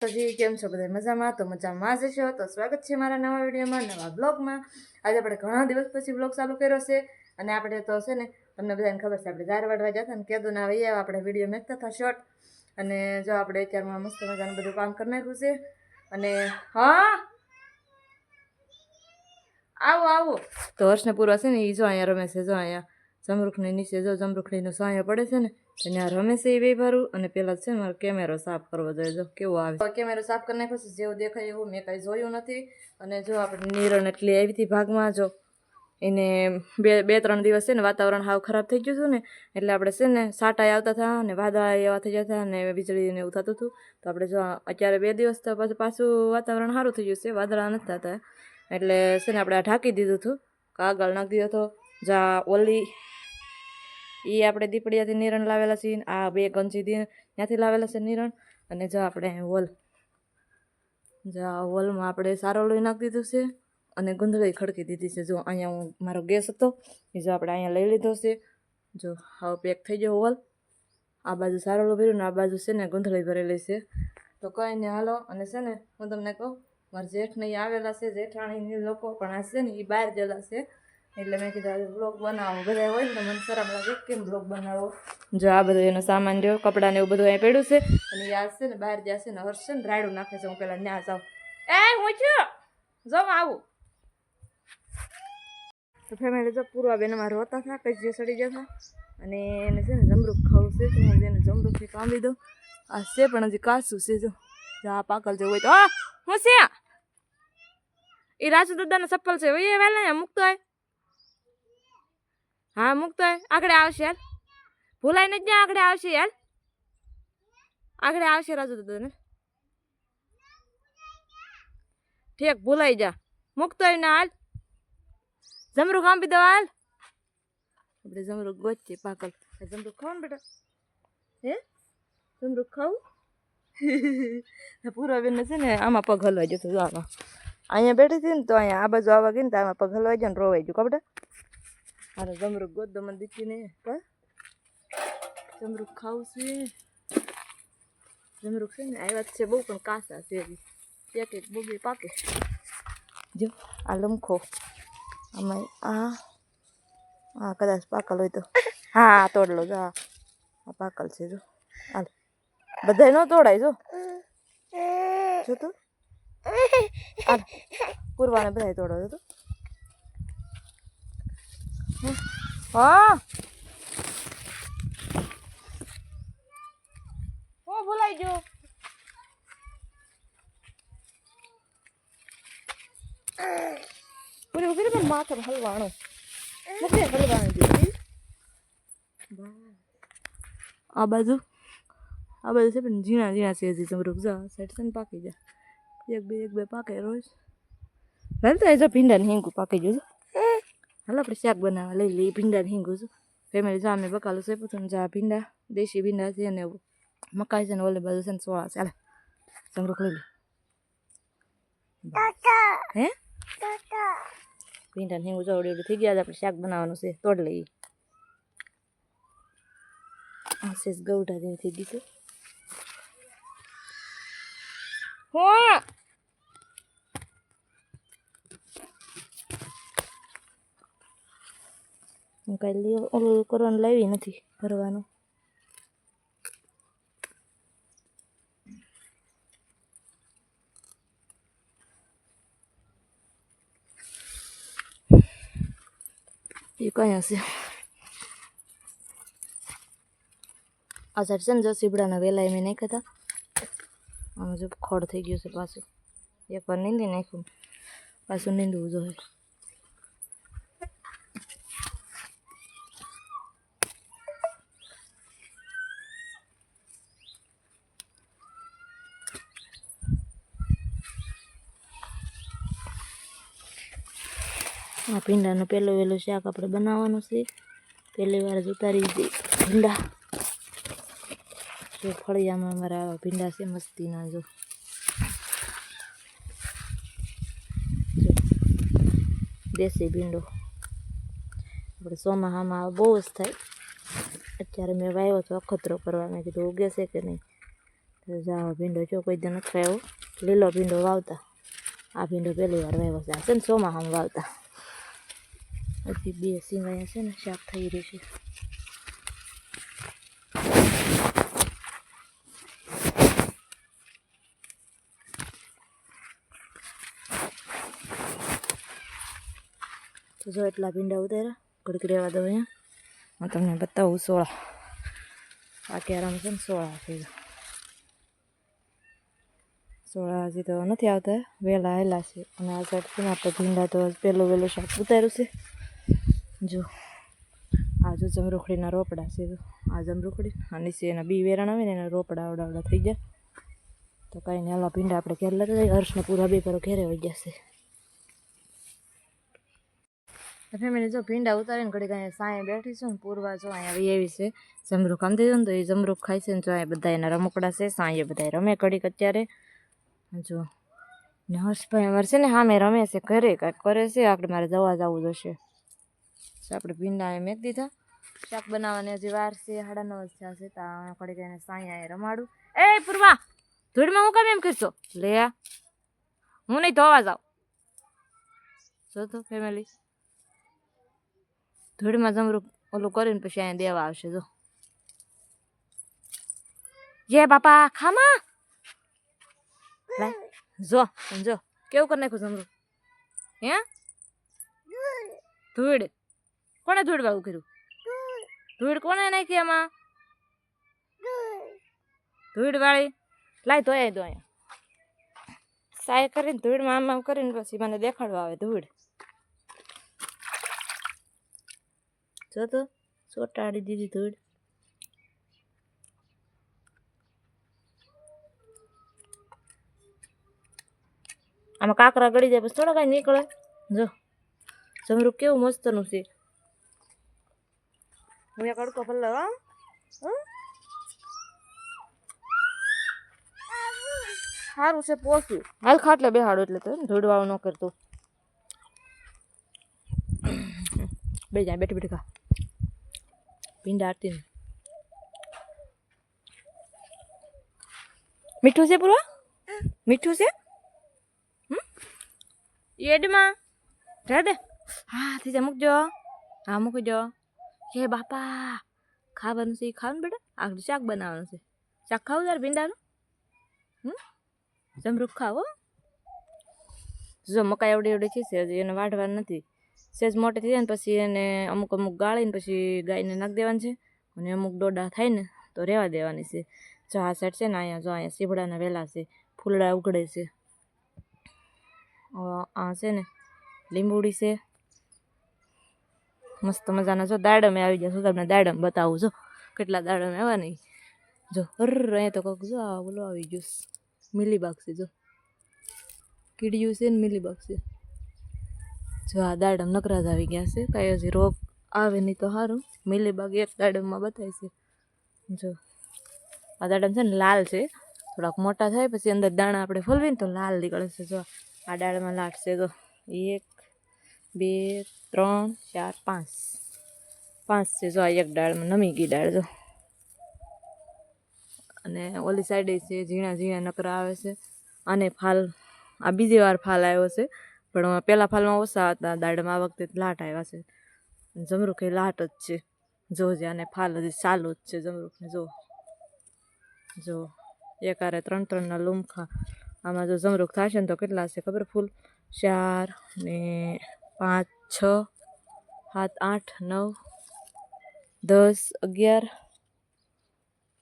તો જી કેમ છો બધા મજામાં? તો મજામાં જ છો. તો સ્વાગત છે મારા નવા વિડીયોમાં, નવા બ્લોગમાં. આજે આપણે ઘણા દિવસ પછી બ્લોગ ચાલુ કર્યો છે અને આપણે તો છે ને તમને બધાને ખબર છે આપણે ઝાર વાળવા જતા ને કેદું ના વૈયા આપણે વિડીયો મેકતા હતા શોર્ટ. અને જો આપણે અત્યારમાં મસ્ત મજાનું બધું કામ કરી નાખ્યું છે. અને હા આવો તો હર્ષને પૂરો છે ને એ જો અહીંયા રમે છે. જો અહીંયા જમરૂખની નીચે જો જમરૂખડીનો સાયો પડે છે ને ત્યાં રમે છે એ બે ભરું. અને પેલા છે ને મારો કેમેરો સાફ કરવો જોઈએ. જો કેવો આવે કેમેરો સાફ કરી નાખ્યો છે. જેવું દેખાય એવું મેં કાંઈ જોયું નથી. અને જો આપણે નિરણ એટલી આવી હતી ભાગમાં. જો એને બે ત્રણ દિવસ છે ને વાતાવરણ હાવ ખરાબ થઈ ગયું હતું ને એટલે આપણે છે ને સાટાઈ આવતા હતા અને વાદળા એવા થઈ જતા અને વીજળીને એવું થતું હતું. તો આપણે જો અત્યારે 2 દિવસ તો પછી પાછું વાતાવરણ સારું થઈ ગયું છે, વાદળા નથી થતા. એટલે છે ને આપણે આ ઢાંકી દીધું હતું, કાગળ નાખી દીધો હતો. જા ઓલી એ આપણે દીપડિયાથી નિરણ લાવેલા છે. આ 2 ગંજી ત્યાંથી લાવેલા છે નિરણ. અને જો આપણે હોલમાં આપણે સારો લોહી નાખી દીધું છે અને ગુંદળી ખડકી દીધી છે. જો અહીંયા હું મારો ગેસ હતો એ જો આપણે અહીંયા લઈ લીધો છે. જો હવે પેક થઈ ગયો હોલ. આ બાજુ સારો લો ભર્યું ને આ બાજુ છે ને ગુંદળી ભરેલી છે. તો કંઈ નહીં હાલો. અને છે ને હું તમને કહું, મારા જેઠ ને આવેલા છે, જેઠાણીની લોકો પણ આ છે ને એ બહાર ગયેલા છે. એટલે મેં કીધું આજે બ્લોગ બનાવો. બધા હોય ને તો મને શરમ લાગે કેમ બ્લોગ બનાવો. જો આ બધું એનો સામાન જો કપડાં ને એવું બધું અહીં પડ્યું છે. અને યાદ છે ને બહાર જશે ને હર્ષ છે ને રાયડું નાખે છે. હું પેલા ત્યાં જાઉં. હું છું જો આવું. તો ફેમિલી જો પૂર્વાબેન અમારે હોતા હતા કઈ જે સડી જતા. અને એને છે ને જમરૂખ ખાવું છે તો હું એને જમરૂખથી કાંબી દઉં. આ છે પણ હજી કાચું છે. જો આ પાકલ જેવું હોય તો હું છે એ રાજુ દાદાના ચપ્પલ છે એ વહેલા મૂકતો હોય. હા મૂકતો હોય આગળ આવશે યાર. ભૂલાય ને જ્યાં આગળ આવશે યાર. આગળ આવશે રાજુ દાદાને. ઠીક ભૂલાઈ જા. મૂકતો હોય ના હાલ. જમરૂખ કાંબી દો હાલ. આપણે જમરૂખ ગોચીએ પાકલ. જમરૂખ ખાવ ને બેટા? હે જમરૂખ ખાવું? પૂર્વાબેનને છે ને આમાં પગ હલવાઈ જતો. જો આમાં અહીંયા બેઠી હતી ને તો અહીંયા આ બાજુ આવવા ગઈ ને તો આમાં પગ હલવાઈ જાય ને રોવાઈ ગયું કપડા. અરે જમરૂખ ગોદ મને દીધી ને જમરૂખ ખાવું છે. જમરૂખ છે ને આવ્યા છે બહુ પણ કાચા છે. એક એક બોબી પાકે. જો આ લમખો આમાં આ કદાચ પાકલ હોય તો હા તોડલો. જો આ પાકલ છે. જો હાલ બધાય ન તોડાય. જો તું પૂરવાને બધા તોડો તો હા હું ભૂલાઈ ગયો. પૂરી ઉભી પણ માથે હલવાનું નથી હલવાનું જોઈએ. આ બાજુ છે પણ ઝીણા ઝીણા છે હજી જમરૂખ. જા સાઈડ છે ને પાકી જા. એક બે પાકે રોજ. હાલ તો એ જો ભીંડાને હિંગું પાકી ગયું. હાલ આપણે શાક બનાવવા લઈ લઈએ ભીંડાને હિંગું. છું ફેમિલી જા મેં બકાલું છે પૂછું જા ભીંડા દેશી ભીંડા છે અને મકાઈ છે ને ઓલી બાજુ છે ને સોળા છે. હાલે જમરૂખ લઈ લે. હે ભીંડાને હિંગું જવડી થઈ ગયા. આપણે શાક બનાવવાનું છે તોડ લઈએ. આ છે ગૌઢા જેવી થઈ ગઈ છે. હું કાંઈ ઓલું કરવાનું લાવી નથી ભરવાનું. એ કઈ હશે આ સાઈડ છે ને જો સીબડાના વેલા મેં નાખ્યા હતા. આમાં જો ખોડ થઈ ગયું છે પાછું. એકવાર નીંદી નાખ્યું પાછું નીંદવું જોઈએ. આ ભીંડાનું પહેલું શાક આપણે બનાવવાનું છે. પહેલી વાર જ ઉતારી દઈએ ભીંડા. જો ફળિયામાં અમારા આવા ભીંડા છે મસ્તીના. જો દેશી ભીંડો આપણે ચોમાસામાં બહુ જ થાય. અત્યારે મેં વાવ્યો તો અખતરો કરવા. મેં કીધું ઉગે છે કે નહીં. તો જાઓ ભીંડો જો કોઈ દી નથી આવ્યો લીલો ભીંડો વાવતા આ ભીંડો પહેલી વાર વાવ્યો છે આ છે ને ચોમાસામાં વાવતા હજી 2 સિંગાયા છે ને શાક થઈ રહ્યું છે તો જો એટલા ભીંડા ઉતાર્યા ઘડીક રહેવા દો અહીંયા હું તમને બતાવું સોળા આ કેરામાં છે ને સોળા છે સોળા હજી તો નથી આવતા વહેલા આવેલા છે અને આ સાઈડ છે ને આપણે ભીંડા તો વહેલું શાક ઉતાર્યું છે જો આ જો જમરૂખડીના રોપડા છે આ જમરૂખડી આ નીચે એના બી વેરાણ આવે ને એના રોપડા આવડા થઈ ગયા તો કાંઈ નહીં હાલા ભીંડા આપણે ઘેર લેતા જઈએ હર્ષને પૂરા 2 પર ઘેરે વહી જશે ફેમિલી જો ભીંડા ઉતારીને ઘડી કાંઈ સાંયે બેઠી છું ને પૂરવા જો અહીંયા આવી છે જમરૂખ આમ દીધું ને તો એ જમરૂખ ખાય છે ને જો અહીંયા બધા એના રમકડા છે સાંયે બધા રમે ઘડીક અત્યારે જો ને હર્ષભાઈ અમારે છે ને સામે રમે છે ઘરે કાંઈક કરે છે આપણે મારે જવા જવું જશે આપણે ભીંડા મેક દીધા શાક બનાવવાની હજી વાર છે 9:30 થયા છે તો ઘડીક એને સાંયે રમાડું એ પૂરવા ધૂળમાં હું કામ એમ કરશો લે હું નહીં ધોવા જાઉં જો તો ફેમિલી ધૂળમાં જમરૂખ ઓલું કરીને પછી અહીંયા દેવા આવશે જો જે બાપા ખામા જો જો કેવું કરી નાખ્યું જમરૂખ હે ધૂળ કોને ધૂળ વાળું કર્યું ધૂળ કોને નાખી આમાં ધૂળ વાળી લાય તો અહીંયા સાય કરીને ધૂળમાં આમ આમ કરીને પછી મને દેખાડવા આવે ધૂળ જો તો ચોટાડી દીધી ધૂળ આમાં કાકરા ગળી જાય પછી થોડા કાંઈ નીકળે જો જમરૂખ કેવું મસ્તનું છે હું એક અડકો પલ્લો સારું છે પોસું હાલ ખાટલે બેહાડો એટલે તો ધૂળવાળું ન કરતું બે જાય બેઠી બેઠી ખા ભીંડા આરતી મીઠું છે પૂરવા મીઠું છે એડમાં દે હા થઈ જાય મૂકજો હા મૂકજો હે બાપા ખાવાનું છે ખાવાનું બેટા આગળ શાક બનાવવાનું છે શાક ખાવું તારે ભીંડાનું જમરૂખ ખાવો જો મકાઈ એવડી એવડી છે હજી એને વાઢવાનું નથી સેજ મોટી થઈ જાય ને પછી એને અમુક અમુક ગાળીને પછી ગાયને નાખી દેવાની છે અને અમુક ડોડા થાય ને તો રહેવા દેવાની છે જો આ સાઈડ છે ને અહીંયા જો અહીંયા સીભડાના વેલા છે ફૂલડા ઉગડે છે આ છે ને લીંબુડી છે મસ્ત મજાના જો દાડમે આવી ગયા શું તમને દાડમ બતાવું જો કેટલા દાડમ આવ્યા નહીં જો અહીંયા તો કંઈક જો આ ઓલો આવી ગયું મિલીબાગ છે જો કીડિયું છે ને મિલીબાગ છે જો આ દાડમ નકરા જ આવી ગયા છે કાંઈ હજી રોગ આવે નહીં તો સારું મિલીબાગ એક દાડમમાં બતાવે છે જો આ દાડમ છે ને લાલ છે થોડાક મોટા થાય પછી અંદર દાણા આપણે ફોલવીને તો લાલ નીકળે છે જો આ દાળમાં લાટ છે તો 1 2 3 4 5 છે જો આ એક દાળમાં નમી ગઈ દાળ જો અને ઓલી સાઈડે છે ઝીણા ઝીણા નકરા આવે છે અને ફાલ આ બીજી વાર ફાલ આવ્યો છે પણ પહેલાં ફાલમાં ઓછા હતા દાળમાં આ વખતે લાટ આવ્યા છે જમરૂખ એ લાટ જ છે જોજે અને ફાલ હજી ચાલુ જ છે જમરૂખને જો એકારે 3-3ના લૂમખા આમાં જો જમરૂખ થશે ને તો કેટલા હશે ખબર ફૂલ 4 ને 5 6 7 8 9 10 11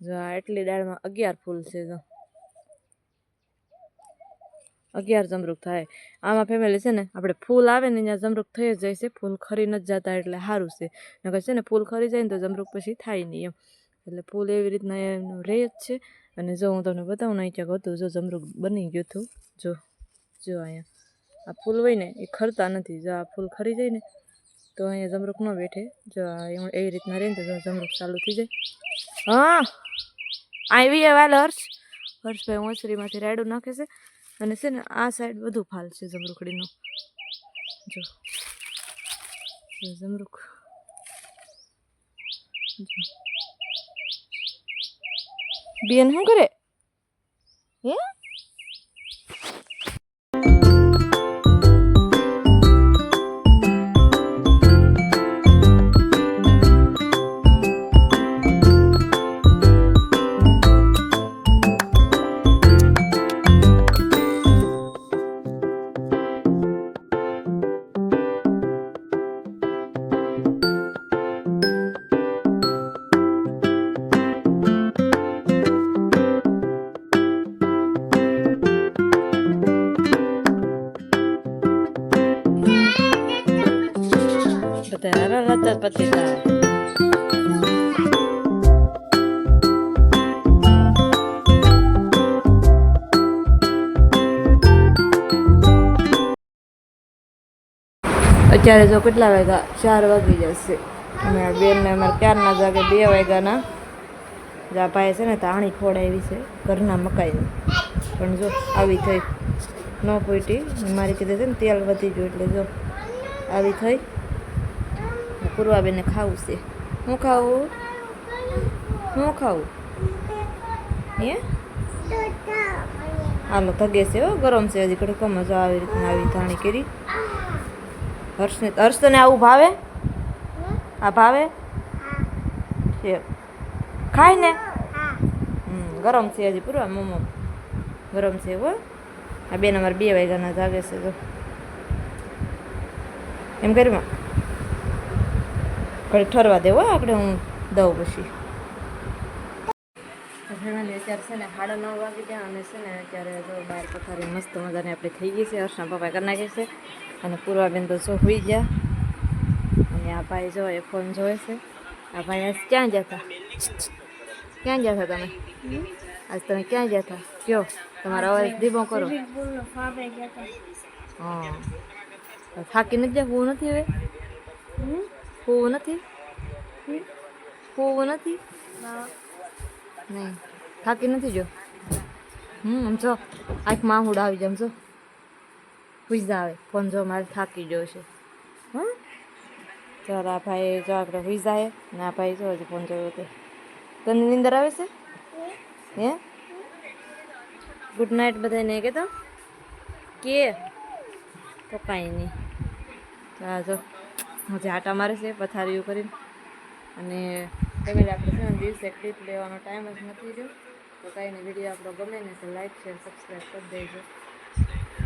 જો આ એટલી દાળમાં 11 ફૂલ છે જો 11 જમરૂખ થાય આમાં ફેમિલી છે ને આપણે ફૂલ આવે ને ત્યાં જમરૂખ થઈ જ જાય છે ફૂલ ખરી નથી જતા એટલે સારું છે નકર છે ને ફૂલ ખરી જાય ને તો જમરૂખ પછી થાય નહીં એમ એટલે ફૂલ એવી રીતના એનું રહે જ છે અને જો હું તમને બતાવું નહીં ક્યાંક હતું જો જમરૂખ બની ગયું હતું જો અહીંયા આ ફૂલ હોય ને એ ખરતા નથી જો આ ફૂલ ખરી જાય ને તો અહીંયા જમરૂખ ન બેઠે જો એવી રીતના રહે ને તો જમરૂખ ચાલુ થઈ જાય હા આવી વાલ હર્ષભાઈ ઓસરીમાંથી રાયડું નાખે છે અને છે ને આ સાઈડ બધું ફાલ છે જમરૂખડીનું જો જમરૂખ બેન શું કરે હે બધા રતા પતિતા અત્યારે જો કેટલા વાગ્યા 4 વાગી જશે અને બેનને અમારે ક્યારના જાગે 2 વાગ્યાના જા ભાઈ છે ને તાણી ખોડાવી છે ઘરના મકાઈની પણ જો આવી થઈ ન પોઈટી મારી કીધે છે ને તેલ વધી ગયું એટલે જો આવી થઈ પૂર્વાબેનને ખાવું છે હું ખાવું હે હાલો થગે છે હો ગરમ છે હજી ઘડી કમ જો આવી રીતના આવી ધાણી કરી હર્ષ તને આવું ભાવે આ ભાવે છે ખાય ને ગરમ છે હજી પૂરવા મોમો ગરમ છે હો આ બેન અમારે 2 વાગ્યાના જાગે છે જો એમ કરીમાં ઘડી ઠરવા દેવો આપણે હું દઉં પછી ફેમિલી અત્યારે છે ને 9:30 વાગી ગયા અને છે ને અત્યારે જો બહાર પથારી મસ્ત મજાની આપણે થઈ ગઈ છે હર્ષના પપ્પા કરી નાખી છે અને પૂર્વાબેન તો જો હોઈ ગયા અને આ ભાઈ જો એ ફોન જોવે છે આ ભાઈ આજ ક્યાં ગયા હતા તમે આજ તમે ક્યાં ગયા હતા કયો તમારો અવાજ ધીમો કરો હા થાકી નથી જાય હોવું નથી હવે હોવું નથી નહીં થાકી નથી જો આમ જો આંખમાં આહુડ આવી જાય આમ જો હુઈઝા આવે ફોન જો મારે થાકી ગયો છે હા ચાલ આ ભાઈ જો આપણે હુઈઝા આવે ને આ ભાઈ જો હજી ફોન જોયો કે તને નીંદર આવે છે હે ગુડ નાઇટ બધાને કે તો કાંઈ નહીં હા જો હજી આટા મારે છે પથારીઓ કરીને અને ફેમિલી આપણે છે ને દિવસે ક્લિપ લેવાનો ટાઈમ જ નથી રહ્યો તો કાંઈ નહીં વિડીયો આપણો ગમે ને તો લાઈક શેર સબસ્ક્રાઈબ કરી દેજો